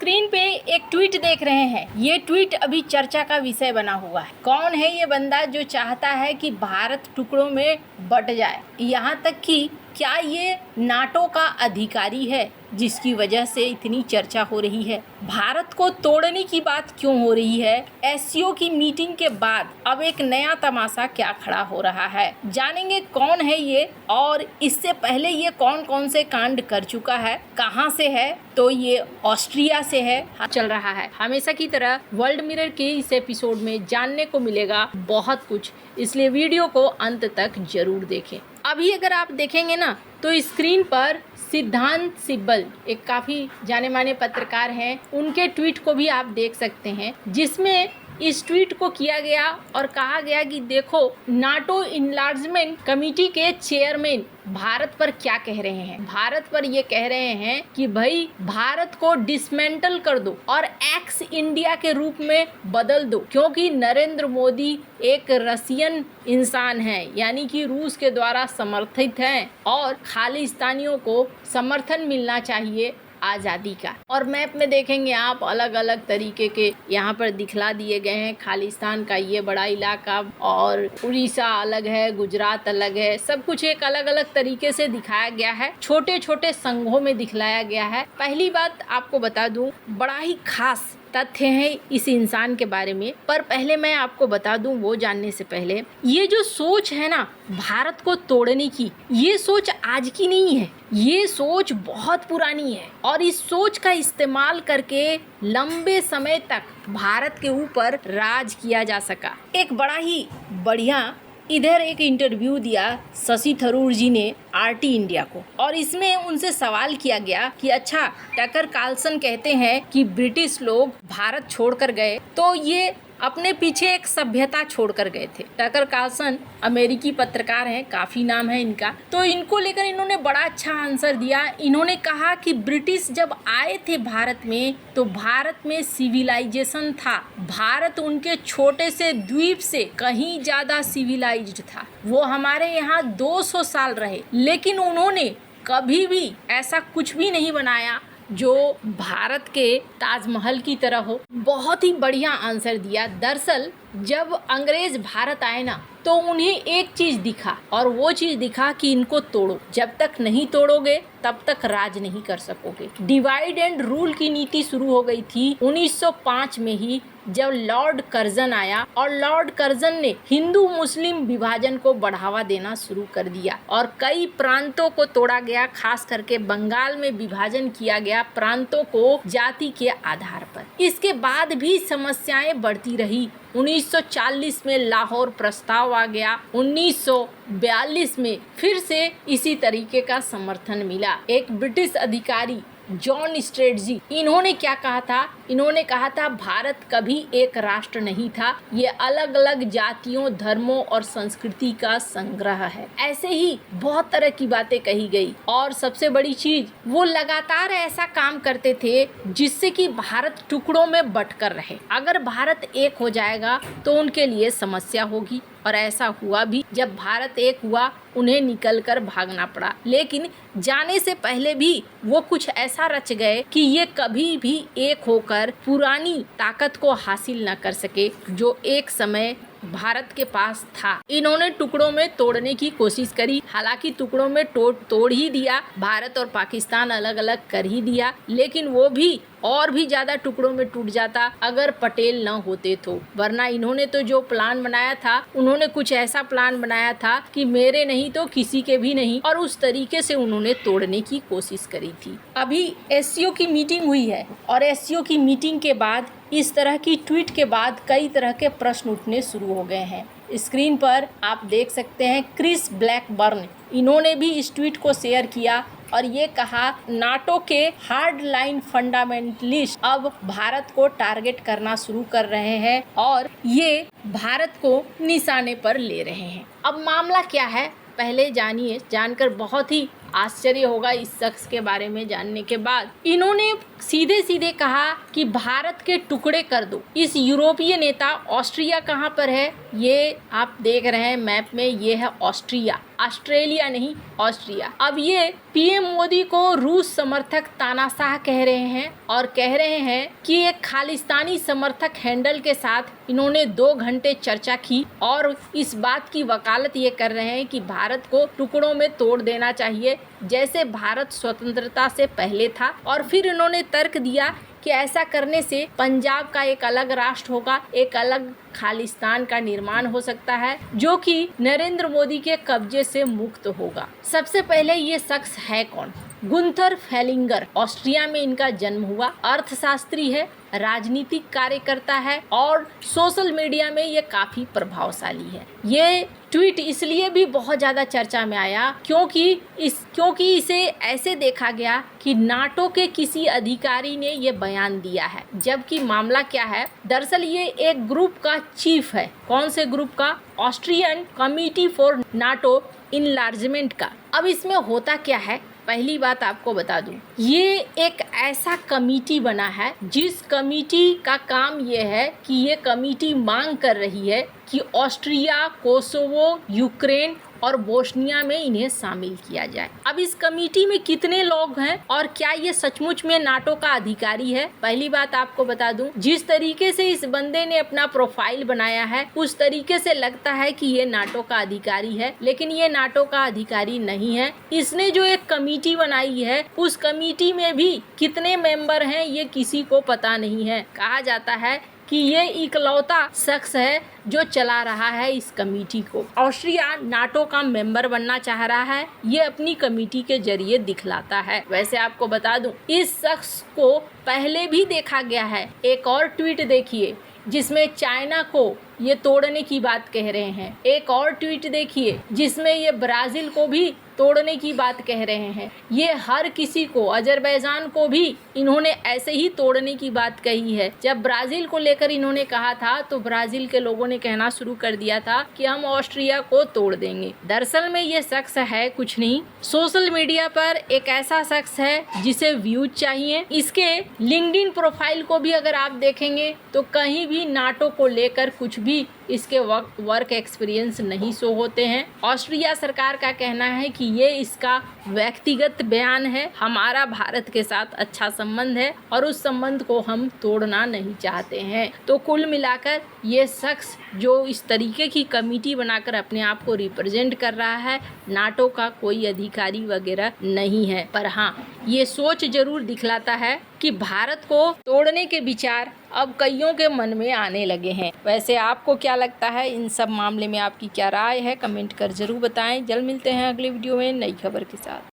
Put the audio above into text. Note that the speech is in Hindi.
स्क्रीन पे एक ट्वीट देख रहे हैं। ये ट्वीट अभी चर्चा का विषय बना हुआ है। कौन है ये बंदा जो चाहता है कि भारत टुकड़ों में बट जाए? यहाँ तक कि क्या ये नाटो का अधिकारी है जिसकी वजह से इतनी चर्चा हो रही है? भारत को तोड़ने की बात क्यों हो रही है? एससीओ की मीटिंग के बाद अब एक नया तमाशा क्या खड़ा हो रहा है, जानेंगे कौन है ये और इससे पहले ये कौन कौन से कांड कर चुका है, कहां से है। तो ये ऑस्ट्रिया से है। चल रहा है हमेशा की तरह वर्ल्ड मिरर के इस एपिसोड में जानने को मिलेगा बहुत कुछ, इसलिए वीडियो को अंत तक जरूर देखें। अभी अगर आप देखेंगे ना तो स्क्रीन पर सिद्धांत सिब्बल एक काफ़ी जाने माने पत्रकार हैं, उनके ट्वीट को भी आप देख सकते हैं, जिसमें इस ट्वीट को किया गया और कहा गया कि देखो नाटो इनलार्जमेंट कमेटी के चेयरमैन भारत पर क्या कह रहे हैं। भारत पर ये कह रहे हैं कि भाई भारत को डिसमेंटल कर दो और एक्स इंडिया के रूप में बदल दो, क्योंकि नरेंद्र मोदी एक रसियन इंसान है, यानी कि रूस के द्वारा समर्थित हैं और खालिस्तानियों को समर्थन मिलना चाहिए आज़ादी का। और मैप में देखेंगे आप अलग अलग तरीके के यहाँ पर दिखला दिए गए हैं। खालिस्तान का ये बड़ा इलाका और उड़ीसा अलग है, गुजरात अलग है, सब कुछ एक अलग अलग तरीके से दिखाया गया है, छोटे छोटे संघों में दिखलाया गया है। पहली बात आपको बता दूं, बड़ा ही खास तथ्य है इस इंसान के बारे में, पर पहले मैं आपको बता दूं वो जानने से पहले, ये जो सोच है ना भारत को तोड़ने की, ये सोच आज की नहीं है, ये सोच बहुत पुरानी है और इस सोच का इस्तेमाल करके लंबे समय तक भारत के ऊपर राज किया जा सका। एक बड़ा ही बढ़िया इधर एक इंटरव्यू दिया शशि थरूर जी ने आरटी इंडिया को, और इसमें उनसे सवाल किया गया कि अच्छा टकर कार्लसन कहते हैं कि ब्रिटिश लोग भारत छोड़कर गए तो ये अपने पीछे एक सभ्यता छोड़कर गए थे। टकर कार्लसन अमेरिकी पत्रकार हैं, काफ़ी नाम है इनका, तो इनको लेकर इन्होंने बड़ा अच्छा आंसर दिया। इन्होंने कहा कि ब्रिटिश जब आए थे भारत में तो भारत में सिविलाइजेशन था, भारत उनके छोटे से द्वीप से कहीं ज़्यादा सिविलाइज्ड था। वो हमारे यहाँ 200 साल रहे, लेकिन उन्होंने कभी भी ऐसा कुछ भी नहीं बनाया जो भारत के ताजमहल की तरह हो। बहुत ही बढ़िया आंसर दिया। दरअसल जब अंग्रेज भारत आए ना तो उन्हें एक चीज दिखा, और वो चीज दिखा कि इनको तोड़ो, जब तक नहीं तोड़ोगे तब तक राज नहीं कर सकोगे। डिवाइड एंड रूल की नीति शुरू हो गई थी 1905 में ही, जब लॉर्ड कर्जन आया और लॉर्ड कर्जन ने हिंदू मुस्लिम विभाजन को बढ़ावा देना शुरू कर दिया और कई प्रांतों को तोड़ा गया, खास करके बंगाल में विभाजन किया गया प्रांतों को जाति के आधार पर। इसके बाद भी समस्याएं बढ़ती रही। 1940 में लाहौर प्रस्ताव आ गया, 1942 में फिर से इसी तरीके का समर्थन मिला। एक ब्रिटिश अधिकारी जॉन स्ट्रेटजी, इन्होंने क्या कहा था? इन्होंने कहा था भारत कभी एक राष्ट्र नहीं था, ये अलग अलग जातियों, धर्मों और संस्कृति का संग्रह है। ऐसे ही बहुत तरह की बातें कही गई और सबसे बड़ी चीज, वो लगातार ऐसा काम करते थे जिससे कि भारत टुकड़ों में बंटकर रहे। अगर भारत एक हो जाएगा तो उनके लिए समस्या होगी, और ऐसा हुआ भी। जब भारत एक हुआ उन्हें निकलकर भागना पड़ा, लेकिन जाने से पहले भी वो कुछ ऐसा रच गए कि ये कभी भी एक होकर पुरानी ताकत को हासिल न कर सके जो एक समय भारत के पास था। इन्होंने टुकड़ों में तोड़ने की कोशिश करी, हालांकि टुकड़ों में तोड़ ही दिया, भारत और पाकिस्तान अलग अलग कर ही दिया, लेकिन वो भी और भी ज्यादा टुकड़ों में टूट जाता अगर पटेल न होते तो। वरना इन्होंने तो जो प्लान बनाया था, उन्होंने कुछ ऐसा प्लान बनाया था कि मेरे नहीं तो किसी के भी नहीं, और उस तरीके से उन्होंने तोड़ने की कोशिश करी थी। अभी एससीओ की मीटिंग हुई है और एससीओ की मीटिंग के बाद इस तरह की ट्वीट के बाद कई तरह के प्रश्न उठने शुरू हो गए हैं। स्क्रीन पर आप देख सकते हैं क्रिस ब्लैकबर्न, इन्होंने भी इस ट्वीट को शेयर किया और ये कहा नाटो के हार्ड लाइन फंडामेंटलिस्ट अब भारत को टारगेट करना शुरू कर रहे हैं और ये भारत को निशाने पर ले रहे हैं। अब मामला क्या है पहले जानिए, जानकर बहुत ही आश्चर्य होगा इस शख्स के बारे में जानने के बाद। इन्होंने सीधे सीधे कहा कि भारत के टुकड़े कर दो। इस यूरोपीय नेता, ऑस्ट्रिया कहाँ पर है ये आप देख रहे हैं मैप में, ये है ऑस्ट्रिया। ऑस्ट्रेलिया नहीं, ऑस्ट्रिया। अब ये पीएम मोदी को रूस समर्थक तानाशाह कह रहे हैं और कह रहे हैं कि एक खालिस्तानी समर्थक हैंडल के साथ इन्होंने 2 घंटे चर्चा की और इस बात की वकालत ये कर रहे हैं कि भारत को टुकड़ों में तोड़ देना चाहिए, जैसे भारत स्वतंत्रता से पहले था। और फिर इन्होंने तर्क दिया कि ऐसा करने से पंजाब का एक अलग राष्ट्र होगा, एक अलग खालिस्तान का निर्माण हो सकता है, जो कि नरेंद्र मोदी के कब्जे से मुक्त होगा। सबसे पहले ये शख्स है कौन? गुंथर फेलिंगर। ऑस्ट्रिया में इनका जन्म हुआ। अर्थशास्त्री है, राजनीतिक कार्यकर्ता है और सोशल मीडिया में ये काफी प्रभावशाली है। ये ट्वीट इसलिए भी बहुत ज्यादा चर्चा में आया क्योंकि इसे ऐसे देखा गया कि नाटो के किसी अधिकारी ने ये बयान दिया है, जबकि मामला क्या है? दरअसल ये एक ग्रुप का चीफ है। कौन से ग्रुप का? Austrian committee for NATO enlargement का। अब इसमें होता क्या है, पहली बात आपको बता दूं, ये एक ऐसा कमेटी बना है जिस कमेटी का काम ये है कि ये कमेटी मांग कर रही है कि ऑस्ट्रिया, कोसोवो, यूक्रेन और बोस्निया में इन्हें शामिल किया जाए। अब इस कमेटी में कितने लोग हैं और क्या ये सचमुच में नाटो का अधिकारी है? पहली बात आपको बता दूं, जिस तरीके से इस बंदे ने अपना प्रोफाइल बनाया है उस तरीके से लगता है कि ये नाटो का अधिकारी है, लेकिन ये नाटो का अधिकारी नहीं है। इसने जो एक कमेटी बनाई है उस कमेटी में भी कितने मेंबर हैं ये किसी को पता नहीं है। कहा जाता है कि ये इकलौता शख्स है जो चला रहा है इस कमेटी को। ऑस्ट्रिया नाटो का मेंबर बनना चाह रहा है, ये अपनी कमेटी के जरिए दिखलाता है। वैसे आपको बता दूं, इस शख्स को पहले भी देखा गया है। एक और ट्वीट देखिए जिसमें चाइना को ये तोड़ने की बात कह रहे हैं। एक और ट्वीट देखिए जिसमें ये ब्राजील को भी तोड़ने की बात कह रहे हैं। ये हर किसी को, अजरबैजान को भी इन्होंने ऐसे ही तोड़ने की बात कही है। जब ब्राजील को लेकर इन्होंने कहा था तो ब्राजील के लोगों ने कहना शुरू कर दिया था कि हम ऑस्ट्रिया को तोड़ देंगे। दरअसल में ये शख्स है कुछ नहीं, सोशल मीडिया पर एक ऐसा शख्स है जिसे व्यूज चाहिए। इसके लिंक्डइन प्रोफाइल को भी अगर आप देखेंगे तो कहीं भी नाटो को लेकर कुछ भी इसके वर्क एक्सपीरियंस नहीं शो होते हैं। ऑस्ट्रिया सरकार का कहना है कि ये इसका व्यक्तिगत बयान है, हमारा भारत के साथ अच्छा संबंध है और उस संबंध को हम तोड़ना नहीं चाहते हैं। तो कुल मिलाकर ये शख्स जो इस तरीके की कमेटी बनाकर अपने आप को रिप्रेजेंट कर रहा है, नाटो का कोई अधिकारी वगैरह नहीं है। पर हाँ, ये सोच जरूर दिखलाता है कि भारत को तोड़ने के विचार अब कईयों के मन में आने लगे हैं। वैसे आपको क्या लगता है? इन सब मामले में आपकी क्या राय है? कमेंट कर जरूर बताएं। जल्द मिलते हैं अगले वीडियो में नई खबर के साथ।